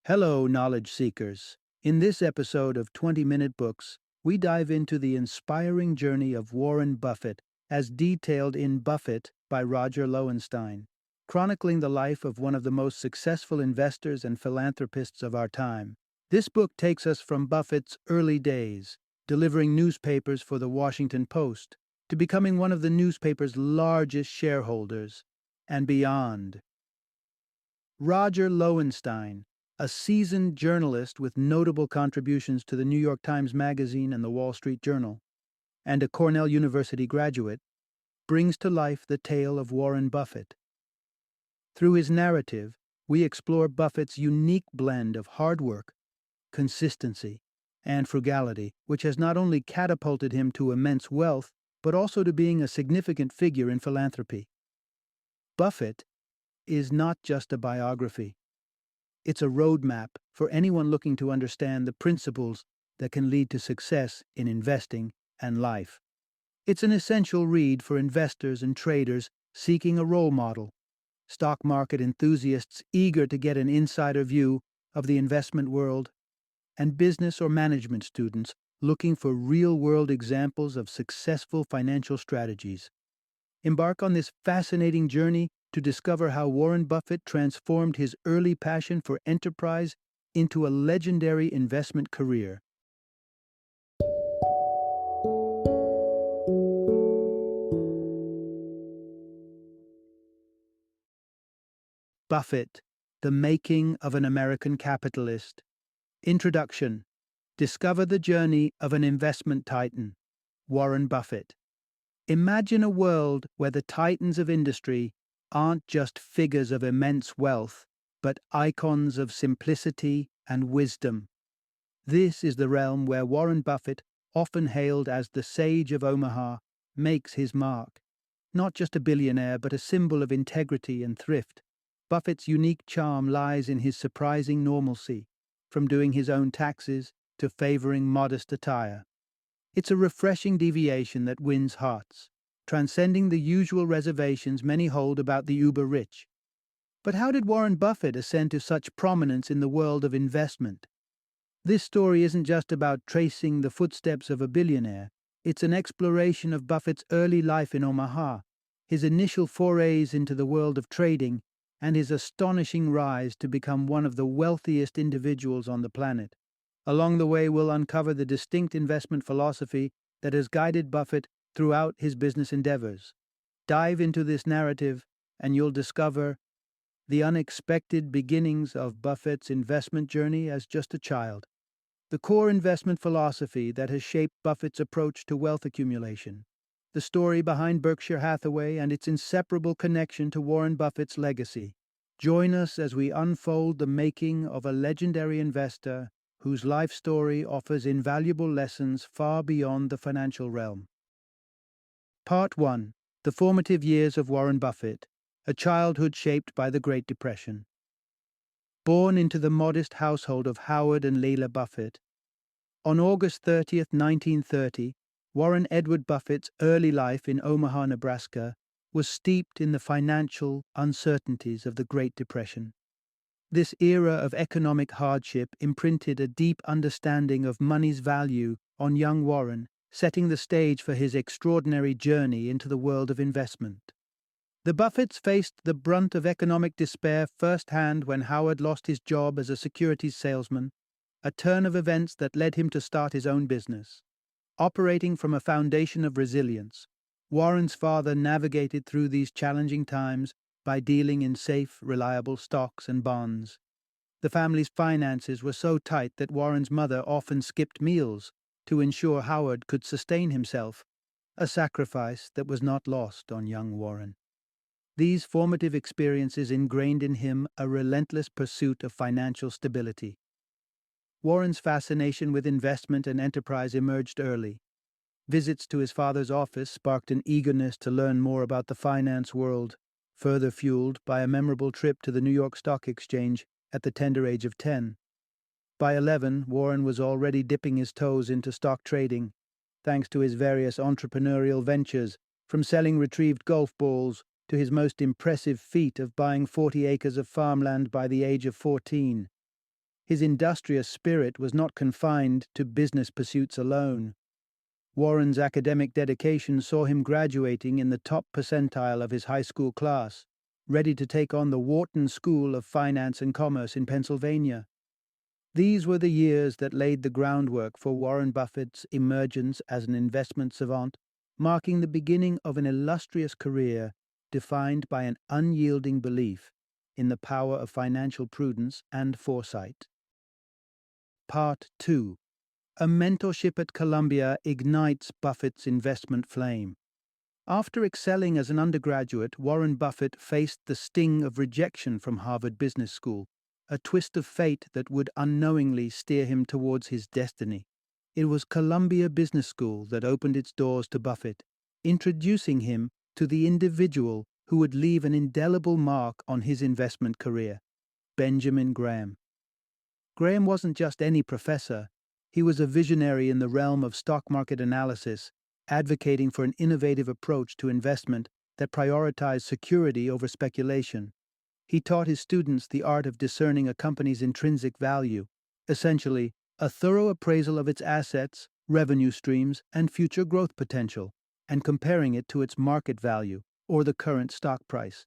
Hello, knowledge seekers. In this episode of 20-Minute Books, we dive into the inspiring journey of Warren Buffett, as detailed in Buffett by Roger Lowenstein, chronicling the life of one of the most successful investors and philanthropists of our time. This book takes us from Buffett's early days, delivering newspapers for the Washington Post, to becoming one of the newspaper's largest shareholders, and beyond. Roger Lowenstein, a seasoned journalist with notable contributions to the New York Times Magazine and the Wall Street Journal, and a Cornell University graduate, brings to life the tale of Warren Buffett. Through his narrative, we explore Buffett's unique blend of hard work, consistency, and frugality, which has not only catapulted him to immense wealth, but also to being a significant figure in philanthropy. Buffett is not just a biography. It's a roadmap for anyone looking to understand the principles that can lead to success in investing and life. It's an essential read for investors and traders seeking a role model, stock market enthusiasts eager to get an insider view of the investment world, and business or management students looking for real-world examples of successful financial strategies. Embark on this fascinating journey to discover how Warren Buffett transformed his early passion for enterprise into a legendary investment career. Buffett, The Making of an American Capitalist. Introduction. Discover the journey of an investment titan, Warren Buffett. Imagine a world where the titans of industry aren't just figures of immense wealth, but icons of simplicity and wisdom. This is the realm where Warren Buffett, often hailed as the Sage of Omaha, makes his mark. Not just a billionaire, but a symbol of integrity and thrift. Buffett's unique charm lies in his surprising normalcy, from doing his own taxes to favoring modest attire. It's a refreshing deviation that wins hearts, transcending the usual reservations many hold about the uber-rich. But how did Warren Buffett ascend to such prominence in the world of investment? This story isn't just about tracing the footsteps of a billionaire. It's an exploration of Buffett's early life in Omaha, his initial forays into the world of trading, and his astonishing rise to become one of the wealthiest individuals on the planet. Along the way, we'll uncover the distinct investment philosophy that has guided Buffett throughout his business endeavors. Dive into this narrative, and you'll discover the unexpected beginnings of Buffett's investment journey as just a child, the core investment philosophy that has shaped Buffett's approach to wealth accumulation, the story behind Berkshire Hathaway and its inseparable connection to Warren Buffett's legacy. Join us as we unfold the making of a legendary investor whose life story offers invaluable lessons far beyond the financial realm. Part 1. The Formative Years of Warren Buffett, a Childhood Shaped by the Great Depression. Born into the modest household of Howard and Leila Buffett, on August 30th, 1930, Warren Edward Buffett's early life in Omaha, Nebraska, was steeped in the financial uncertainties of the Great Depression. This era of economic hardship imprinted a deep understanding of money's value on young Warren, setting the stage for his extraordinary journey into the world of investment. The Buffetts faced the brunt of economic despair firsthand when Howard lost his job as a securities salesman, a turn of events that led him to start his own business. Operating from a foundation of resilience, Warren's father navigated through these challenging times by dealing in safe, reliable stocks and bonds. The family's finances were so tight that Warren's mother often skipped meals to ensure Howard could sustain himself, a sacrifice that was not lost on young Warren. These formative experiences ingrained in him a relentless pursuit of financial stability. Warren's fascination with investment and enterprise emerged early. Visits to his father's office sparked an eagerness to learn more about the finance world, further fueled by a memorable trip to the New York Stock Exchange at the tender age of 10. By 11, Warren was already dipping his toes into stock trading, thanks to his various entrepreneurial ventures, from selling retrieved golf balls to his most impressive feat of buying 40 acres of farmland by the age of 14. His industrious spirit was not confined to business pursuits alone. Warren's academic dedication saw him graduating in the top percentile of his high school class, ready to take on the Wharton School of Finance and Commerce in Pennsylvania. These were the years that laid the groundwork for Warren Buffett's emergence as an investment savant, marking the beginning of an illustrious career defined by an unyielding belief in the power of financial prudence and foresight. Part 2. A mentorship at Columbia ignites Buffett's investment flame. After excelling as an undergraduate, Warren Buffett faced the sting of rejection from Harvard Business School, a twist of fate that would unknowingly steer him towards his destiny. It was Columbia Business School that opened its doors to Buffett, introducing him to the individual who would leave an indelible mark on his investment career, Benjamin Graham. Graham wasn't just any professor. He was a visionary in the realm of stock market analysis, advocating for an innovative approach to investment that prioritized security over speculation. He taught his students the art of discerning a company's intrinsic value, essentially, a thorough appraisal of its assets, revenue streams, and future growth potential, and comparing it to its market value, or the current stock price.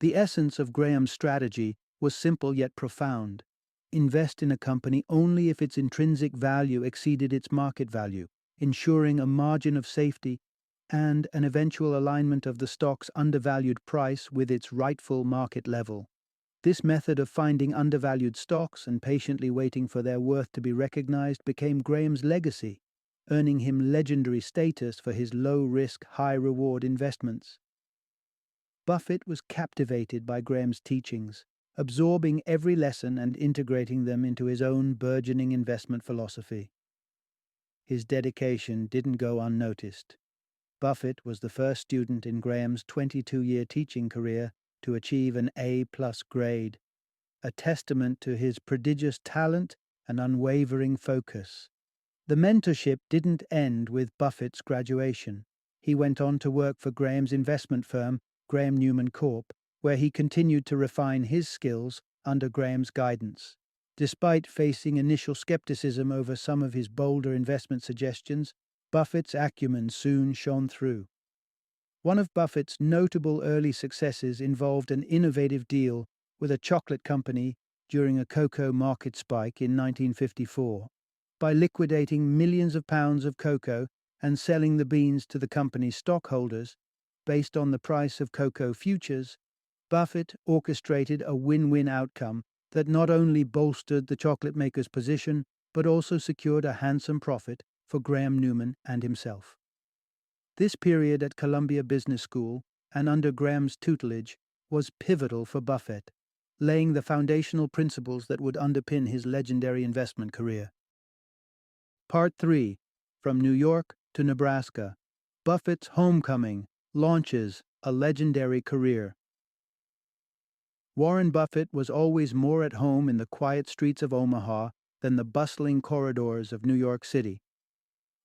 The essence of Graham's strategy was simple yet profound. Invest in a company only if its intrinsic value exceeded its market value, ensuring a margin of safety and an eventual alignment of the stock's undervalued price with its rightful market level. This method of finding undervalued stocks and patiently waiting for their worth to be recognized became Graham's legacy, earning him legendary status for his low-risk, high-reward investments. Buffett was captivated by Graham's teachings, absorbing every lesson and integrating them into his own burgeoning investment philosophy. His dedication didn't go unnoticed. Buffett was the first student in Graham's 22-year teaching career to achieve an A+ grade, a testament to his prodigious talent and unwavering focus. The mentorship didn't end with Buffett's graduation. He went on to work for Graham's investment firm, Graham Newman Corp., where he continued to refine his skills under Graham's guidance. Despite facing initial skepticism over some of his bolder investment suggestions, Buffett's acumen soon shone through. One of Buffett's notable early successes involved an innovative deal with a chocolate company during a cocoa market spike in 1954. By liquidating millions of pounds of cocoa and selling the beans to the company's stockholders, based on the price of cocoa futures, Buffett orchestrated a win-win outcome that not only bolstered the chocolate maker's position, but also secured a handsome profit for Graham Newman and himself. This period at Columbia Business School and under Graham's tutelage was pivotal for Buffett, laying the foundational principles that would underpin his legendary investment career. Part 3. From New York to Nebraska. Buffett's homecoming launches a legendary career. Warren Buffett was always more at home in the quiet streets of Omaha than the bustling corridors of New York City.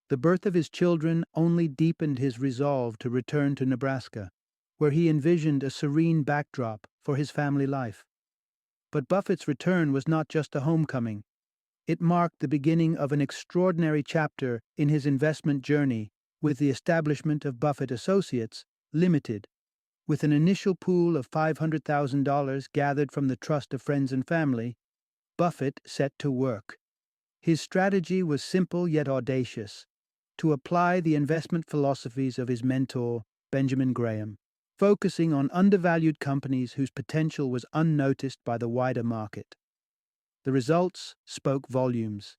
The birth of his children only deepened his resolve to return to Nebraska, where he envisioned a serene backdrop for his family life. But Buffett's return was not just a homecoming. It marked the beginning of an extraordinary chapter in his investment journey with the establishment of Buffett Associates, Limited. With an initial pool of $500,000 gathered from the trust of friends and family, Buffett set to work. His strategy was simple yet audacious: to apply the investment philosophies of his mentor, Benjamin Graham, focusing on undervalued companies whose potential was unnoticed by the wider market. The results spoke volumes.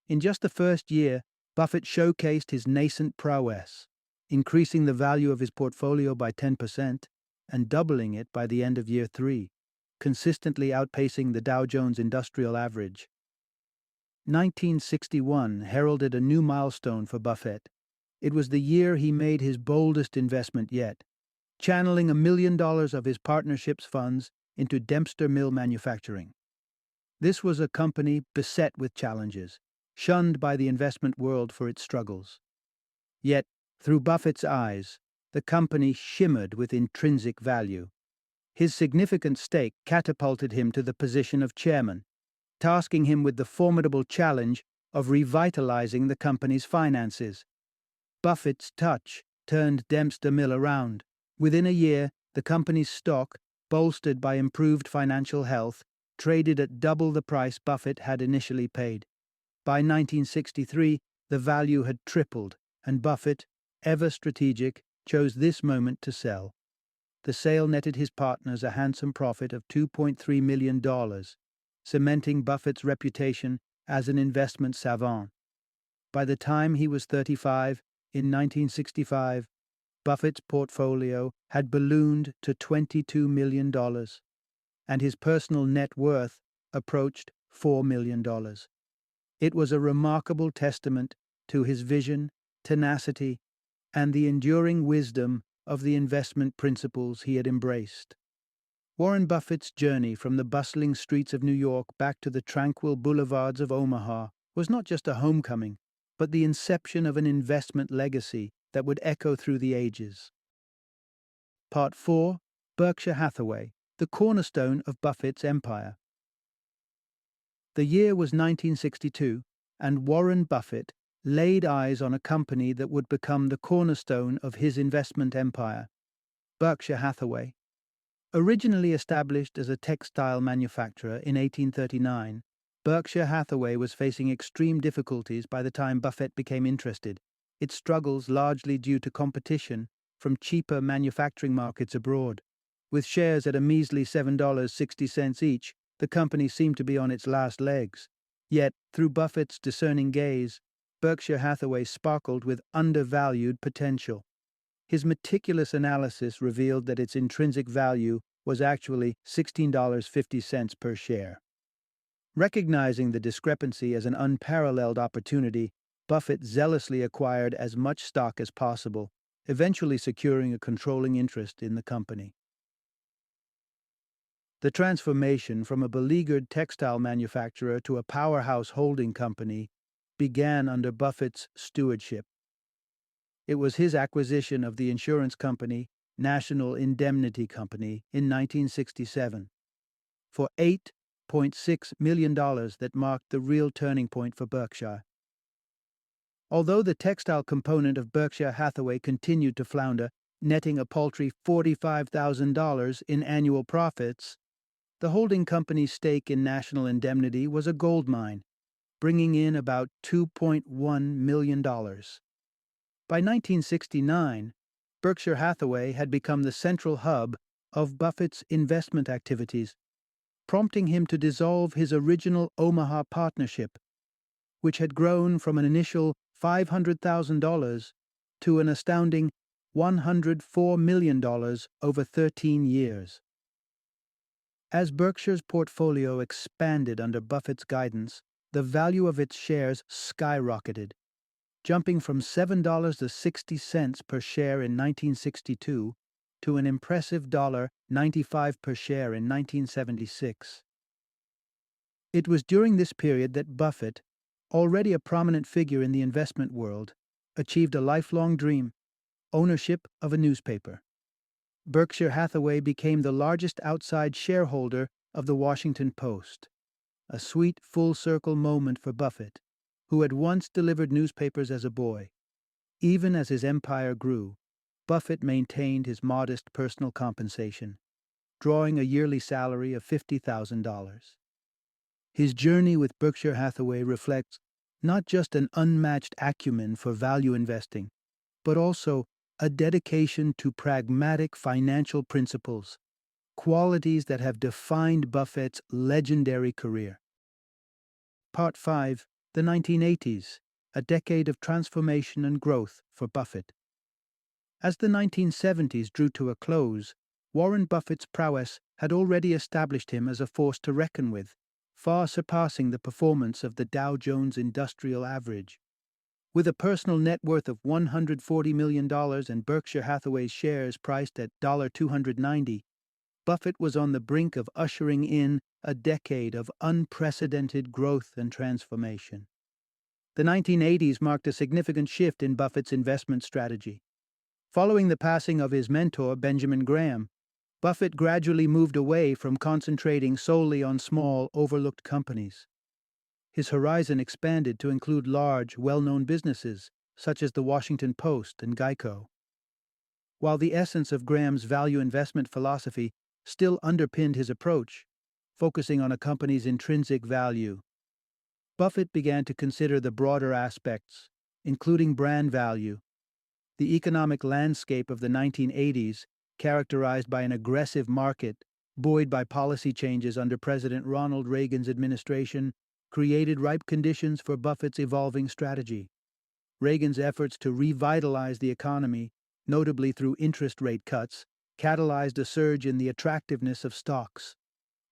In just the first year, Buffett showcased his nascent prowess, increasing the value of his portfolio by 10% and doubling it by the end of year 3, consistently outpacing the Dow Jones Industrial Average. 1961 heralded a new milestone for Buffett. It was the year he made his boldest investment yet, channeling $1 million of his partnership's funds into Dempster Mill Manufacturing. This was a company beset with challenges, shunned by the investment world for its struggles. Yet, through Buffett's eyes, the company shimmered with intrinsic value. His significant stake catapulted him to the position of chairman, tasking him with the formidable challenge of revitalizing the company's finances. Buffett's touch turned Dempster Mill around. Within a year, the company's stock, bolstered by improved financial health, traded at double the price Buffett had initially paid. By 1963, the value had tripled, and Buffett, ever strategic, chose this moment to sell. The sale netted his partners a handsome profit of $2.3 million, cementing Buffett's reputation as an investment savant. By the time he was 35, in 1965, Buffett's portfolio had ballooned to $22 million, and his personal net worth approached $4 million. It was a remarkable testament to his vision, tenacity, and the enduring wisdom of the investment principles he had embraced. Warren Buffett's journey from the bustling streets of New York back to the tranquil boulevards of Omaha was not just a homecoming, but the inception of an investment legacy that would echo through the ages. Part 4. Berkshire Hathaway, the cornerstone of Buffett's empire. The year was 1962, and Warren Buffett laid eyes on a company that would become the cornerstone of his investment empire, Berkshire Hathaway. Originally established as a textile manufacturer in 1839, Berkshire Hathaway was facing extreme difficulties by the time Buffett became interested, its struggles largely due to competition from cheaper manufacturing markets abroad. With shares at a measly $7.60 each, the company seemed to be on its last legs. Yet, through Buffett's discerning gaze, Berkshire Hathaway sparkled with undervalued potential. His meticulous analysis revealed that its intrinsic value was actually $16.50 per share. Recognizing the discrepancy as an unparalleled opportunity, Buffett zealously acquired as much stock as possible, eventually securing a controlling interest in the company. The transformation from a beleaguered textile manufacturer to a powerhouse holding company began under Buffett's stewardship. It was his acquisition of the insurance company, National Indemnity Company, in 1967, for $8.6 million that marked the real turning point for Berkshire. Although the textile component of Berkshire Hathaway continued to flounder, netting a paltry $45,000 in annual profits, the holding company's stake in National Indemnity was a gold mine, bringing in about $2.1 million. By 1969, Berkshire Hathaway had become the central hub of Buffett's investment activities, prompting him to dissolve his original Omaha partnership, which had grown from an initial $500,000 to an astounding $104 million over 13 years. As Berkshire's portfolio expanded under Buffett's guidance, the value of its shares skyrocketed, jumping from $7.60 per share in 1962 to an impressive $1.95 per share in 1976. It was during this period that Buffett, already a prominent figure in the investment world, achieved a lifelong dream: ownership of a newspaper. Berkshire Hathaway became the largest outside shareholder of the Washington Post, a sweet full-circle moment for Buffett, who had once delivered newspapers as a boy. Even as his empire grew, Buffett maintained his modest personal compensation, drawing a yearly salary of $50,000. His journey with Berkshire Hathaway reflects not just an unmatched acumen for value investing, but also a dedication to pragmatic financial principles, qualities that have defined Buffett's legendary career. Part 5. The 1980s, a decade of transformation and growth for Buffett. As the 1970s drew to a close, Warren Buffett's prowess had already established him as a force to reckon with, far surpassing the performance of the Dow Jones Industrial Average. With a personal net worth of $140 million and Berkshire Hathaway's shares priced at $290, Buffett was on the brink of ushering in a decade of unprecedented growth and transformation. The 1980s marked a significant shift in Buffett's investment strategy. Following the passing of his mentor, Benjamin Graham, Buffett gradually moved away from concentrating solely on small, overlooked companies. his horizon expanded to include large, well-known businesses such as the Washington Post and Geico. While the essence of Graham's value investment philosophy still underpinned his approach, focusing on a company's intrinsic value, Buffett began to consider the broader aspects, including brand value. The economic landscape of the 1980s, characterized by an aggressive market, buoyed by policy changes under President Ronald Reagan's administration, created ripe conditions for Buffett's evolving strategy. Reagan's efforts to revitalize the economy, notably through interest rate cuts, catalyzed a surge in the attractiveness of stocks.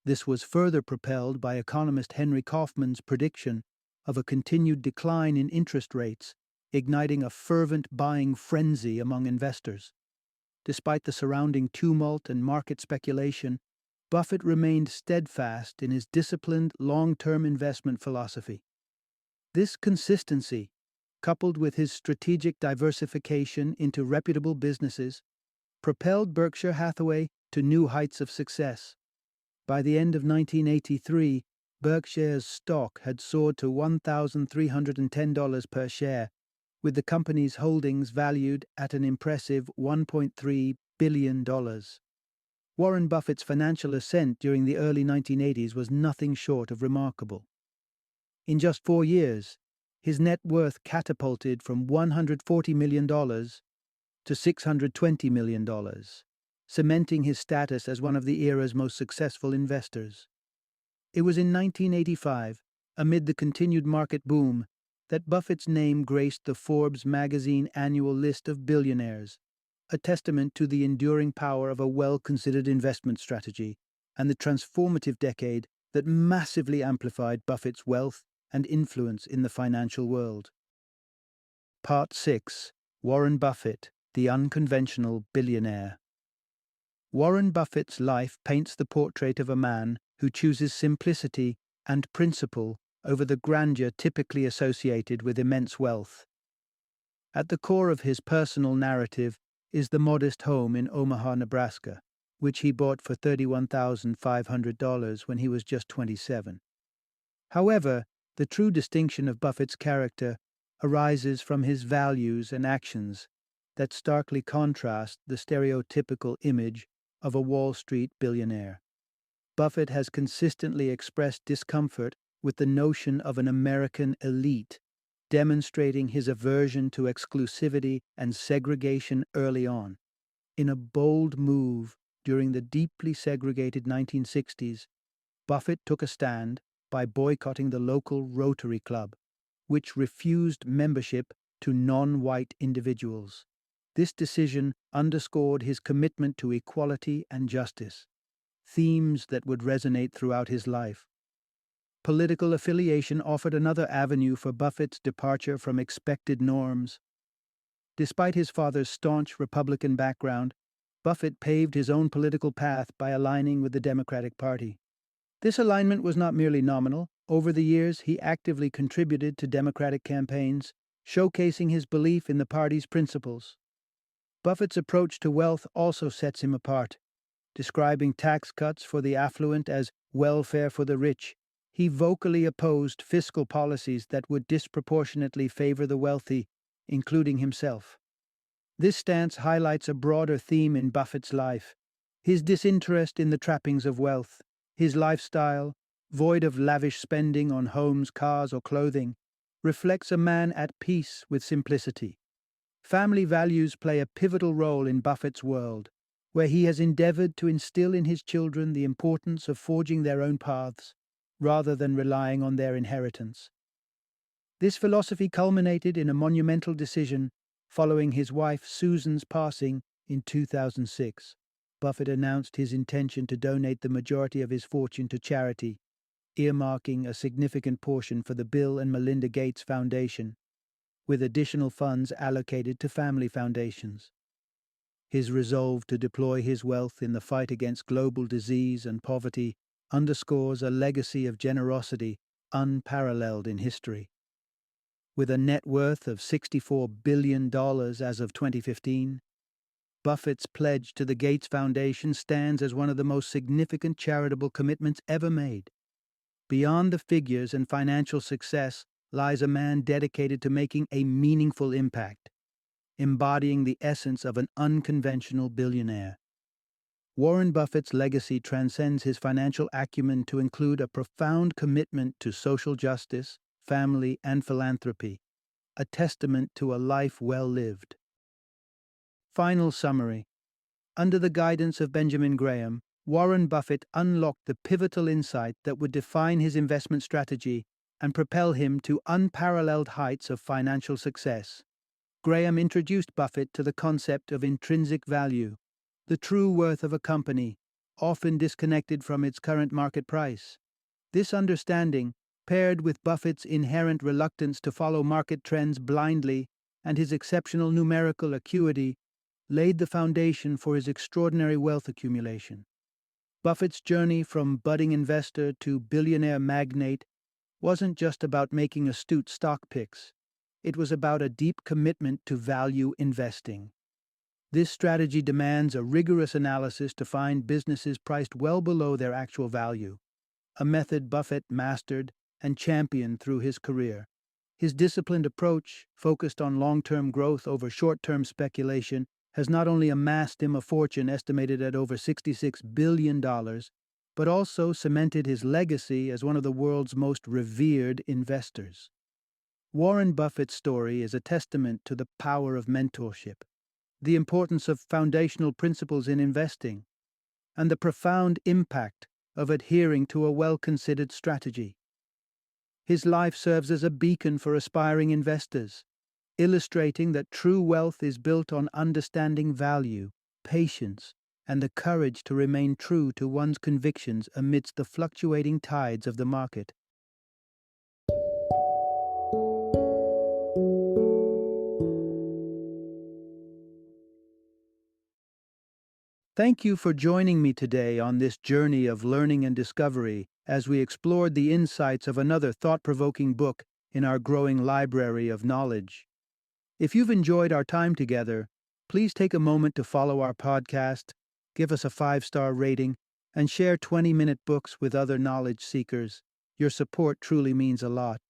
This was further propelled by economist Henry Kaufman's prediction of a continued decline in interest rates, igniting a fervent buying frenzy among investors. Despite the surrounding tumult and market speculation, Buffett remained steadfast in his disciplined, long-term investment philosophy. This consistency, coupled with his strategic diversification into reputable businesses, propelled Berkshire Hathaway to new heights of success. By the end of 1983, Berkshire's stock had soared to $1,310 per share, with the company's holdings valued at an impressive $1.3 billion. Warren Buffett's financial ascent during the early 1980s was nothing short of remarkable. In just 4 years, his net worth catapulted from $140 million to $620 million, cementing his status as one of the era's most successful investors. It was in 1985, amid the continued market boom, that Buffett's name graced the Forbes magazine annual list of billionaires, a testament to the enduring power of a well-considered investment strategy and the transformative decade that massively amplified Buffett's wealth and influence in the financial world. Part 6. Warren Buffett, the Unconventional Billionaire. Warren Buffett's life paints the portrait of a man who chooses simplicity and principle over the grandeur typically associated with immense wealth. At the core of his personal narrative is the modest home in Omaha, Nebraska, which he bought for $31,500 when he was just 27. However, the true distinction of Buffett's character arises from his values and actions that starkly contrast the stereotypical image of a Wall Street billionaire. Buffett has consistently expressed discomfort with the notion of an American elite, demonstrating his aversion to exclusivity and segregation early on. In a bold move during the deeply segregated 1960s, Buffett took a stand by boycotting the local Rotary Club, which refused membership to non-white individuals. This decision underscored his commitment to equality and justice, themes that would resonate throughout his life. Political affiliation offered another avenue for Buffett's departure from expected norms. Despite his father's staunch Republican background, Buffett paved his own political path by aligning with the Democratic Party. This alignment was not merely nominal. Over the years, he actively contributed to Democratic campaigns, showcasing his belief in the party's principles. Buffett's approach to wealth also sets him apart. Describing tax cuts for the affluent as welfare for the rich, he vocally opposed fiscal policies that would disproportionately favor the wealthy, including himself. This stance highlights a broader theme in Buffett's life: his disinterest in the trappings of wealth. His lifestyle, void of lavish spending on homes, cars, or clothing, reflects a man at peace with simplicity. Family values play a pivotal role in Buffett's world, where he has endeavored to instill in his children the importance of forging their own paths, rather than relying on their inheritance. This philosophy culminated in a monumental decision following his wife Susan's passing in 2006. Buffett announced his intention to donate the majority of his fortune to charity, earmarking a significant portion for the Bill and Melinda Gates Foundation, with additional funds allocated to family foundations. His resolve to deploy his wealth in the fight against global disease and poverty underscores a legacy of generosity unparalleled in history. With a net worth of $64 billion as of 2015, Buffett's pledge to the Gates Foundation stands as one of the most significant charitable commitments ever made. Beyond the figures and financial success lies a man dedicated to making a meaningful impact, embodying the essence of an unconventional billionaire. Warren Buffett's legacy transcends his financial acumen to include a profound commitment to social justice, family, and philanthropy, a testament to a life well lived. Final summary. Under the guidance of Benjamin Graham, Warren Buffett unlocked the pivotal insight that would define his investment strategy and propel him to unparalleled heights of financial success. Graham introduced Buffett to the concept of intrinsic value, the true worth of a company, often disconnected from its current market price. This understanding, paired with Buffett's inherent reluctance to follow market trends blindly and his exceptional numerical acuity, laid the foundation for his extraordinary wealth accumulation. Buffett's journey from budding investor to billionaire magnate wasn't just about making astute stock picks. It was about a deep commitment to value investing. This strategy demands a rigorous analysis to find businesses priced well below their actual value, a method Buffett mastered and championed through his career. His disciplined approach, focused on long-term growth over short-term speculation, has not only amassed him a fortune estimated at over $66 billion, but also cemented his legacy as one of the world's most revered investors. Warren Buffett's story is a testament to the power of mentorship, the importance of foundational principles in investing, and the profound impact of adhering to a well-considered strategy. His life serves as a beacon for aspiring investors, illustrating that true wealth is built on understanding value, patience, and the courage to remain true to one's convictions amidst the fluctuating tides of the market. Thank you for joining me today on this journey of learning and discovery as we explored the insights of another thought-provoking book in our growing library of knowledge. If you've enjoyed our time together, please take a moment to follow our podcast, give us a 5-star rating, and share 20-minute books with other knowledge seekers. Your support truly means a lot.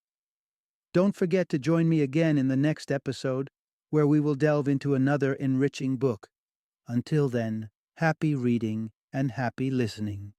Don't forget to join me again in the next episode, where we will delve into another enriching book. Until then, happy reading and happy listening.